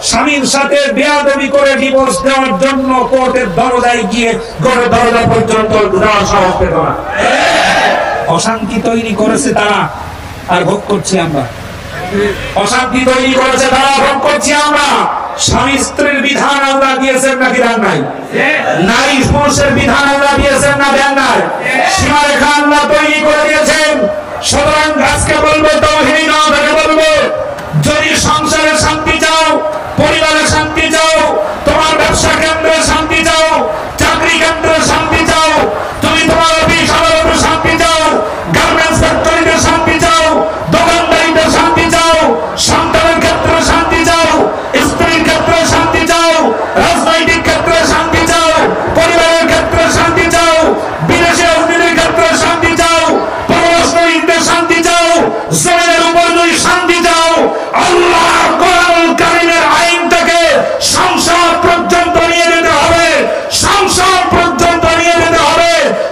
স্বামীর সাথে বেয়াদবি করে ডিভোর্স দেওয়ার জন্য কোর্টের দরজায় গিয়ে ঘরের দরজা পর্যন্ত যাওয়ার সাহস পেত না। অশান্তি তৈরি করেছে তারা, আর ভোগ করছি আমরা। অশান্তি তৈরি করেছে তারা, ভোগ করছি আমরা। স্বামী স্ত্রীর বিধান আল্লাহ দিয়েছেন নাকি দেন নাই? নারী পুরুষের বিধান আল্লাহ দিয়েছেন না দেন নাই? সীমারেখা আল্লাহ তৈরি করে দিয়েছেন। সুতরাং আজকে বলবো, তাওহীদ আদাকে বলবো, যদি সংসারে শান্তি চাও, পরিবারে শান্তি চাও, তোমার ব্যবসা কেন্দ্রে শান্তি চাও, চাকরি কেন্দ্রে শান্তি চাও, তুমি তোমার অফিস আদালতে শান্তি চাও, গার্মেন্টস ফ্যাক্টরিতে শান্তি চাও, দোকানদারিতে শান্তি চাও, সন্তানের ক্ষেত্রে শান্তি চাও, স্ত্রীর ক্ষেত্রে শান্তি চাও, রাজনৈতিক ক্ষেত্রে শান্তি চাও, পরিবারের ক্ষেত্রে শান্তি চাও, বিদেশে রাজনীতির ক্ষেত্রে শান্তি চাও, পররাষ্ট্রনীতিতে শান্তি চাও, জমিনের উপর যদি শান্তি চাও, আল্লাহ কোরআনুল কারীমের আইনটাকে সংসদ পর্যন্ত নিয়ে যেতে হবে, সংসদ পর্যন্ত নিয়ে যেতে হবে,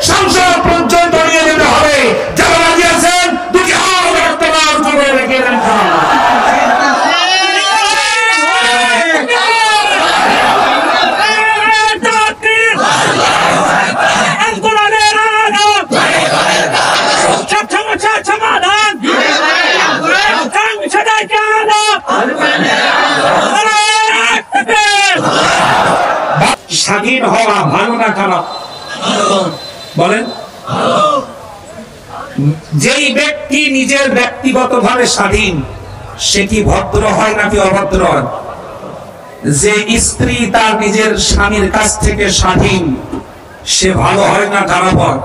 সংসদ পর্যন্ত নিয়ে যেতে হবে। যারা রাজি আছেন দুটি হাত রক্তপাত করে রেখে দেন। স্বাধীন হওয়া ভালো না খারাপ বলেন? যেই ব্যক্তি নিজের ব্যক্তিগতভাবে স্বাধীন, সে কি ভদ্র হয় নাকি অভদ্র হয়? যে স্ত্রী তার নিজের স্বামীর কাছ থেকে স্বাধীন, সে ভালো হয় না খারাপ হয়?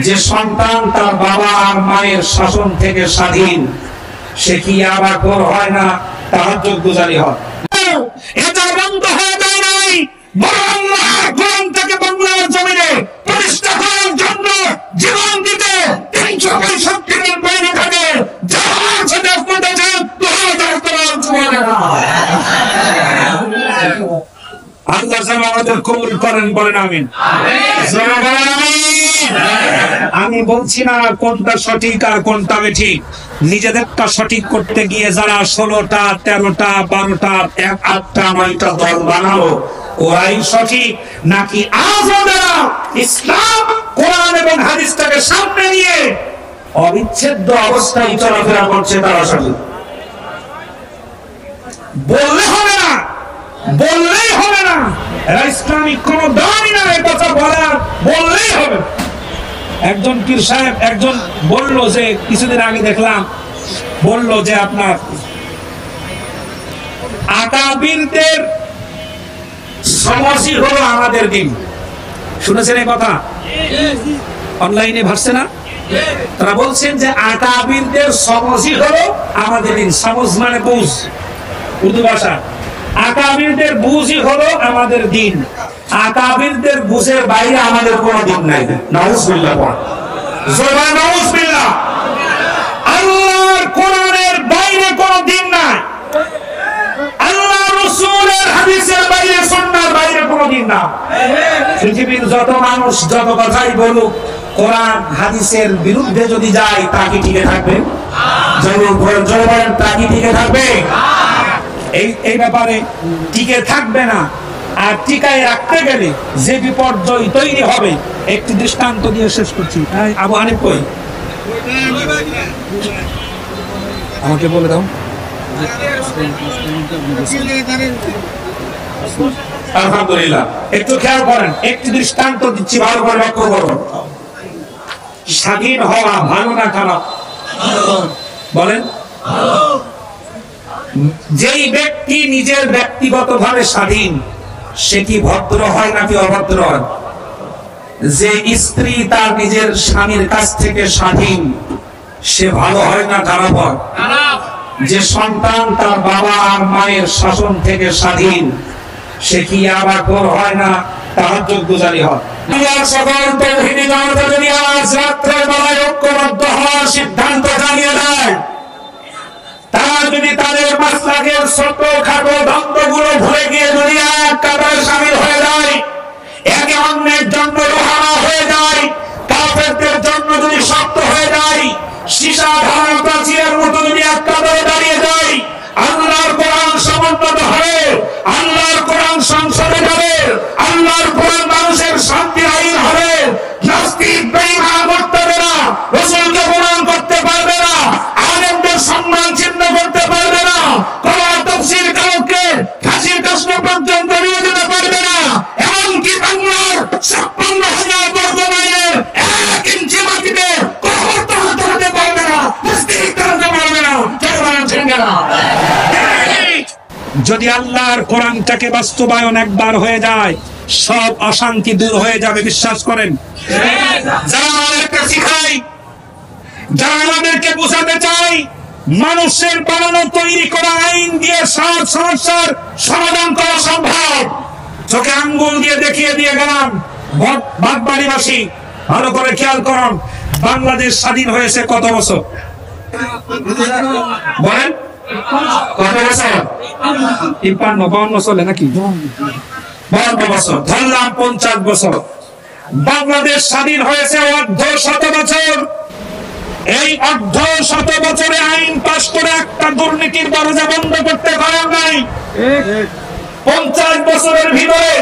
যে সন্তান তার বাবা আর মায়ের শাসন থেকে স্বাধীন, সে কি আবার গোর হয় না তাহাজ্জুদ গুজারি হয়? এটা বন্ধ হয়ে যায় নাই, বরং আল্লাহর কোরআনটাকে বাংলার জমিনে প্রতিষ্ঠা করার জন্য জীবন দিতে 365 দিনের বাইরে থাকে। যারা সেটা করতে চান, আল্লাহ যেন আমাদের কবুল করেন, বলেন আমিন। আমি বলছি না কোনটা সঠিক আর কোনটা বেঠিক। নিজেদেরটা সঠিক করতে গিয়ে যারা 16টা 13টা 12টা 8টা 9টা দল বানালো, ওরাই সঠিক নাকি আজও যারা ইসলাম কোরআন এবং হাদিসটাকে সামনে নিয়ে অবিচ্ছেদ্য অবস্থায় চলাফেরা করছে তারা সঠিক? বললে হবে না, বললেই হবে না। এরা ইসলামিক কোন দামই না, এই কথা বলার বললেই হবে। একজন পীর সাহেব একজন বলল যে, কিছুদিন আগে দেখলাম, বলল যে আপনার আকাবিরদের সমাজই হলো আমাদের দিন। শুনেছেন এই কথা? অনলাইনে ভাসছে না? তারা বলছেন যে আকাবিরদের সমাজই হলো আমাদের দিন। সমাজ মানে বুঝ, উর্দু ভাষা। আকাবিরদের বুঝই হলো আমাদের দিন। আকাবিরদের বুঝের বাইরে আমাদের কোনো দিন নাই। নাউজুবিল্লাহ, জোরে নাউজুবিল্লাহ। আল্লাহর কোরআনের বাইরে কোনো দিন নাই, আল্লাহ রাসূলের হাদিসের বাইরে, সুন্নাহর বাইরে কোনো দিন না। পৃথিবীর যত মানুষ যত কথাই বলুক, কোরআন হাদিসের বিরুদ্ধে যদি যায়, তা কি টিকে থাকবে? তা কি টিকে থাকবে? এই ব্যাপারে টিকে থাকবে না। আর টিকায় রাখতে গেলে যে বিপর্যয় তৈরি হবে, একটি দৃষ্টান্ত দিয়ে শেষ করছি। আবু হানিফ কই? আমাকে বলে দাও। আলহামদুলিল্লাহ, একটু খেয়াল করেন, একটি দৃষ্টান্ত দিচ্ছি, ভালো করে লক্ষ্য করুন। স্বাধীন হওয়া ভালো না খারাপ বলেন? যেই ব্যক্তি নিজের ব্যক্তিগতভাবে স্বাধীন, সে কি ভদ্র হয় নাকি অভদ্র হয়? যে স্ত্রী তার নিজের স্বামীর কাছ থেকে স্বাধীন, সে ভালো হয় না খারাপ হয়? যে সন্তান তার বাবা আর মায়ের শাসন থেকে স্বাধীন, সে কি আবার গোর হয় না তাহাজ্জুদ গুজারি হয়? সকল তাওহীদি জনতা যদি আজ রাত্রের বেলায় ঐক্যবদ্ধ হওয়ার সিদ্ধান্ত জানিয়ে দেয়, তারা যদি তাদের মাসলাকের ছোট খাটো দ্বন্দ্বগুলো ভুলে গিয়ে যদি এক কাতারে শামিল হয়ে যায়, একে অন্যের জন্য রোহানা হয়ে যায়, কাফেরদের জন্য যদি শক্ত হয়ে যায়, সীসা ধারণ প্রাচীরের মতো যদি এক কাতারে দাঁড়িয়ে যায়, আল্লাহর কোরআন সমুন্নত হয়ে যদি আল্লাহর কোরআনটাকে বাস্তবায়ন একবার হয়ে যায়, সব অশান্তি দূর হয়ে যাবে, বিশ্বাস করেন। যারা আমাদেরকে শিখায়, যারা আমাদেরকে বোঝাতে চাই মানুষের বানানো তৈরি করা আইন দিয়ে সব সমস্যার সমাধান করা সম্ভব, চোখে আঙ্গুল দিয়ে দেখিয়ে দিয়ে গেলাম। বাগবাড়িবাসী ভালো করে খেয়াল করুন, বাংলাদেশ স্বাধীন হয়েছে কত বছর বলেন? কত বছর? 53-52 চলে নাকি? 52 বছর, ধরলাম 50 বছর। বাংলাদেশ স্বাধীন হয়েছে অর্ধ-শত বছর। এই অর্ধ-শত বছরে আইন পাস করে একটা দুর্নীতির দরজা বন্ধ করতে পারেন নাই। 50 বছরের ভিতরে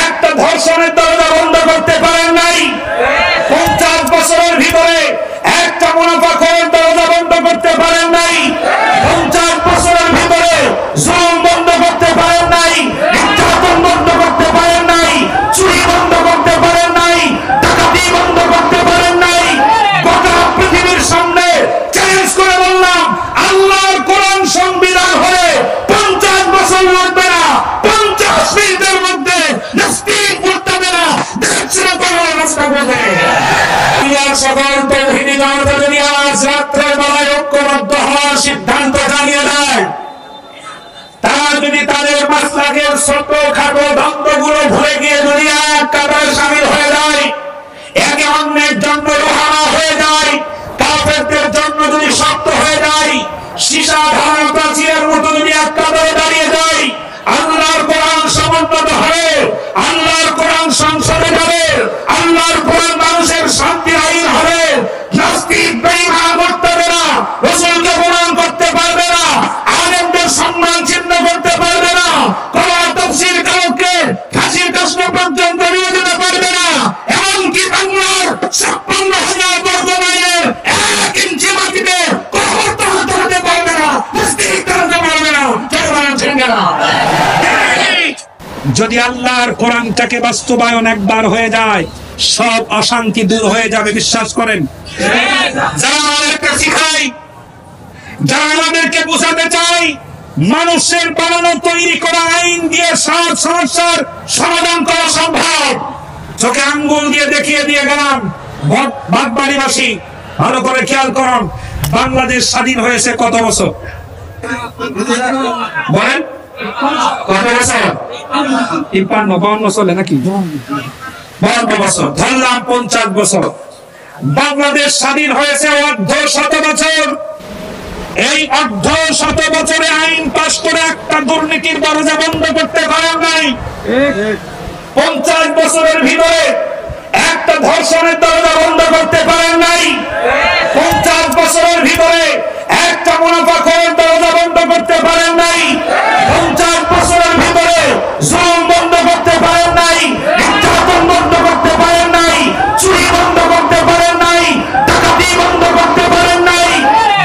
একটা ধর্ষণের দরজা বন্ধ করতে পারেন নাই। 50 বছরের ভিতরে একটা মুনাফাখোরের দরজা বন্ধ করতে পারেন নাই। 50 বছরের ভিতরে জুলুম বন্ধ করতে পারেন নাই, নির্যাতন বন্ধ করতে পারেন নাই, চুরি বন্ধ করতে পারেন নাই, ডাকাতি বন্ধ করতে পারেন নাই। গোটা পৃথিবীর সামনে চ্যালেঞ্জ করে বললাম, আল্লাহর কোরআন সংবিধান হলে 50 বছর লাগবে না, 50 মিনিটের মধ্যে নাস্তিক মুরতাদেরা দেখছে রাস্তা বলে। সকল তৌহিদি জনতা যদি আজ রাত্রের বেলায় ঐক্যবদ্ধ হওয়ার সিদ্ধান্ত জানিয়ে দেয়, তারা যদি তাদের মাসলাকের ছোট খাটো দ্বন্দ্বগুলো ভুলে গিয়ে যদি এক কাতারে শামিল হয়ে যায়, একে অন্যের জন্য রোহানা হয়ে যায়, কাফেরদের জন্য যদি শক্ত হয়ে যায়, সীসা ধারণ প্রাচীরের মতো যদি এক কাতারে দাঁড়িয়ে যায়, আল্লাহর কোরআন সমুন্নত হবে, আল্লাহর কোরআন সংসদে যাবে, আল্লাহর কোরআন মানুষের শান্তির আইন হবে। নাস্তিক বেঈমান মুরতাদেরা রাসূলকে প্রমাণ করতে পারবে না, আলেমদের সম্মান ছিন্ন করতে পারবে না, কোরআন তাফসীর কারককে ফাঁসির কাষ্ঠ পর্যন্ত নিয়ে যেতে পারবে না। এমনকি বাংলার 56,000 বর্গ মাইলের 1 ইঞ্চি মাটিতে প্রবর্তন হতে পারবে না, নাস্তিক করতে পারবে না। যদি আল্লাহর কোরআনটাকে বাস্তবায়ন একবার হয়ে যায়, সব অশান্তি দূর হয়ে যাবে, বিশ্বাস করেন। যারা আমাদেরকে শিখায়, যারা আমাদেরকে বোঝাতে চাই মানুষের বানানো তৈরি করা আইন দিয়ে সব সমস্যার সমাধান করা সম্ভব, চোখে আঙ্গুল দিয়ে দেখিয়ে দিয়ে গেলাম। বাগবাড়িবাসী ভালো করে খেয়াল করুন, বাংলাদেশ স্বাধীন হয়েছে কত বছর বলেন? কত বছর? 53-52 চলে নাকি? 52 বছর, ধরলাম 50 বছর। বাংলাদেশ স্বাধীন হয়েছে অর্ধ-শত বছর। এই অর্ধ-শত বছরে আইন পাস করে একটা দুর্নীতির দরজা বন্ধ করতে পারেন নাই। 50 বছরের ভিতরে একটা ধর্ষণের দরজা বন্ধ করতে পারেন নাই। 50 বছরের ভিতরে একটা মুনাফাখোরের দরজা বন্ধ করতে পারেন নাই। 50 বছরের ভিতরে জুলুম বন্ধ করতে পারেন নাই, নির্যাতন বন্ধ করতে পারেন নাই, চুরি বন্ধ করতে পারেন নাই, ডাকাতি বন্ধ করতে পারেন নাই।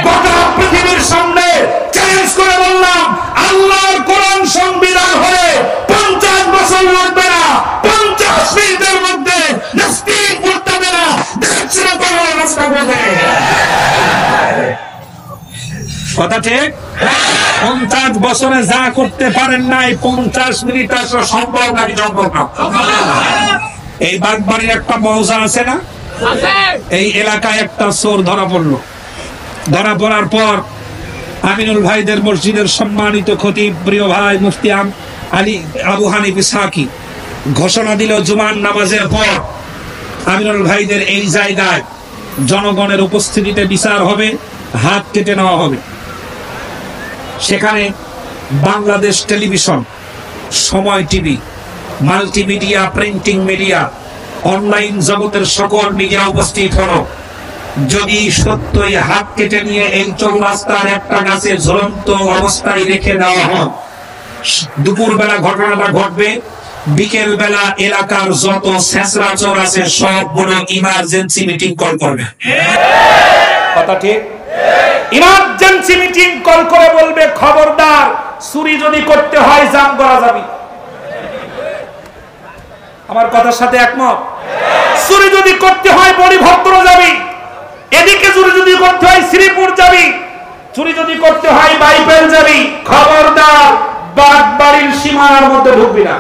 গোটা পৃথিবীর সামনে চ্যালেঞ্জ করে বললাম, আল্লাহর কোরআন সংবিধান হলে 50 বছর লাগবে না, 50 মিনিটের মধ্যে নাস্তিক মুরতাদেরা দেখছে রাস্তা বলে। কথা ঠিক? 50 বছরে যা করতে পারেন নাই 50 মিনিট আসলে সম্ভব নাকি? সম্ভব না। এই বাগবাড়ির একটা মৌজা আছে না, এই এলাকায় একটা চোর ধরা পড়লো। ধরা পড়ার পর আমিনুল ভাইদের মসজিদের সম্মানিত খতিব প্রিয় ভাই মুফতি আলী আবু হানিফ ইসহাকি ঘোষণা দিল, জুমার নামাজের পর আমিনুল ভাইদের এই জায়গায় জনগণের উপস্থিতিতে বিচার হবে, হাত কেটে নেওয়া হবে। সেখানে বাংলাদেশ টেলিভিশন, সময় TV, multimedia, printing media, online জগতের সকল মিডিয়া উপস্থিত হলো। যদি সত্যই হাত কেটে নিয়ে এই চৌরাস্তার একটা গাছে ঝুলন্ত অবস্থায় রেখে দেওয়া হয়, দুপুর বেলা ঘটনাটা ঘটবে, বিকেল বেলা এলাকার যত ছেঁচড়া চোর আছে সবগুলো ইমার্জেন্সি মিটিং কল করবে। কথা ঠিক? ইমার্জেন্সি মিটিং কল করে বলবে, খবরদার, চুরি যদি করতে হয় জাম করা যাবে। আমার কথার সাথে একমত? চুরি যদি করতে হয় বড়িভদ্র যাবি, এদিকে চুরি যদি করতে হয় শ্রীপুর যাবি, চুরি যদি করতে হয় বাইবেল যাবি, খবরদার বাড়ির সীমানার মধ্যে ঢুকবি না,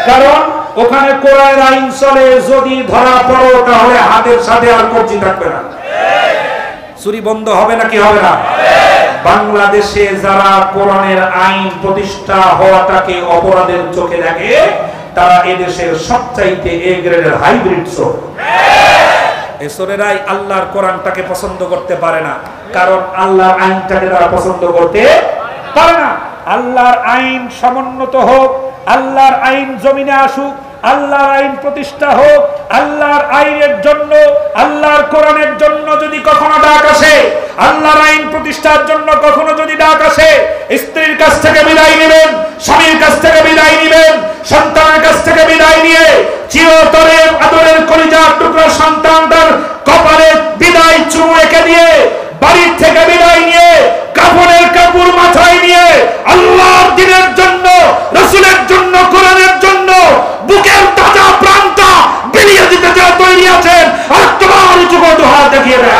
কারণ ওখানে কোরআনের আইন চলে। যদি ধরা পড়ো তাহলে হাতের সাথে আর কবজি থাকবে না। চুরি বন্ধ হবে নাকি হবে না? বাংলাদেশে যারা কোরআনের আইন প্রতিষ্ঠা হওয়াটাকে অপরাধের চোখে দেখে, তারা এদেশের সবচাইতে এ গ্রেডের হাইব্রিড চোর। এই চোরেরাই আল্লাহর কোরআনটাকে পছন্দ করতে পারে না, কারণ আল্লাহর আইনটাকে তারা পছন্দ করতে পারে না। আল্লাহর আইন সমুন্নত হোক, আল্লাহর আইন জমিনে আসুক, আল্লাহর আইন প্রতিষ্ঠা হোক। আল্লাহর আইনের জন্য, আল্লাহর কোরআনের জন্য যদি কখনো ডাক আসে, আল্লাহর আইন প্রতিষ্ঠার জন্য কখনো যদি ডাক আসে, স্ত্রীর কাছ থেকে বিদায় নেবেন, স্বামীর কাছ থেকে বিদায় নেবেন, সন্তানের কাছ থেকে বিদায় নিয়ে চিরতরে আদরের কলিজার টুকরা সন্তানটার কপালে বিদায় চুমু এঁকে দিয়ে, বাড়ির থেকে বিদায় নিয়ে, কাফনের কাপড় মাথায় নিয়ে আল্লাহর দ্বীনের জন্য, রাসূলের জন্য, কোরআনের জন্য বুকের তাজা প্রাণটা বিলিয়ে দিতে যারা তৈরি আছেন, আর তোমার উঁচু করে হাত দেখিয়ে দেয়।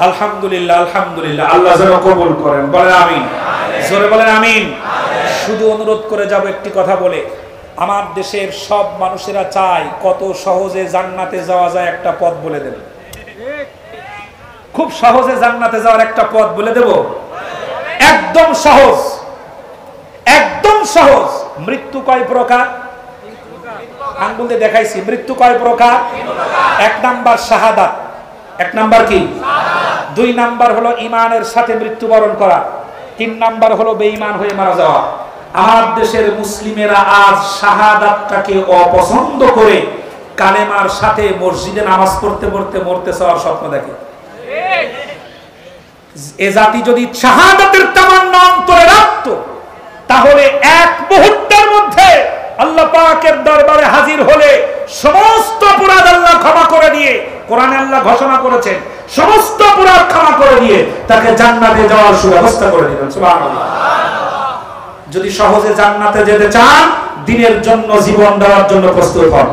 আলহামদুলিল্লাহ, আলহামদুলিল্লাহ। আল্লাহ যেন কবুল করেন, বলেন আমিন। জোরে বলেন আমিন। শুধু অনুরোধ করে যাব একটি কথা বলে, আমার দেশের সব মানুষেরা চায় কত সহজে জান্নাতে যাওয়া যায়, একটা পথ বলে দেব। খুব সহজে জান্নাতে যাওয়ার একটা পথ বলে দেব, একদম সহজ, একদম সহজ। মৃত্যু কয় প্রকার? আঙ্গুল দিয়ে দেখাইছি। মৃত্যু কয় প্রকার? এক নাম্বার শাহাদাত। এক নাম্বার কি? দুই নাম্বার হলো ইমানের সাথে মৃত্যুবরণ করা। তিন নাম্বার হলো বেঈমান হয়ে মারা যাওয়া। আমার দেশের মুসলিমেরা আজ শাহাদাতটাকে অপছন্দ করে কালেমার সাথে মসজিদে নামাজ পড়তে পড়তে মরতে চাওয়ার স্বপ্ন দেখে। এ জাতি যদি শাহাদাতের তামান্না অন্তরে রাখতো, তাহলে এক মুহূর্তের মধ্যে আল্লাহ পাকের দরবারে হাজির হলে সমস্ত অপরাধ আল্লাহ ক্ষমা করে দিয়ে, কোরআনে আল্লাহ ঘোষণা করেছেন সমস্ত অপরাধ ক্ষমা করে দিয়ে তাকে জান্নাতে যাওয়ার সুব্যবস্থা করে দিবেন। সুবহানাল্লাহ। যদি সহজে জান্নাতে যেতে চান, দ্বীনের জন্য জীবন দেওয়ার জন্য প্রস্তুত হন।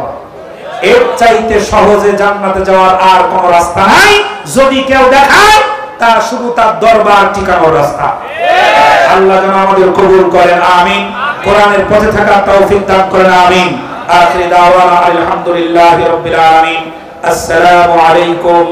এর চাইতে সহজে জান্নাতে যাওয়ার আর কোন রাস্তা নাই। যদি কেউ দেখায়, তা শুধু তার দরবার ঠিকানোর রাস্তা। আল্লাহ যেন আমাদের কবুল করেন, আমিন। কোরআনের পথে থাকার তৌফিক দান করেন, আমিন। আখির দাওয়ানা আলহামদুলিল্লাহি রাব্বিল আলামিন। আসসালামু আলাইকুম।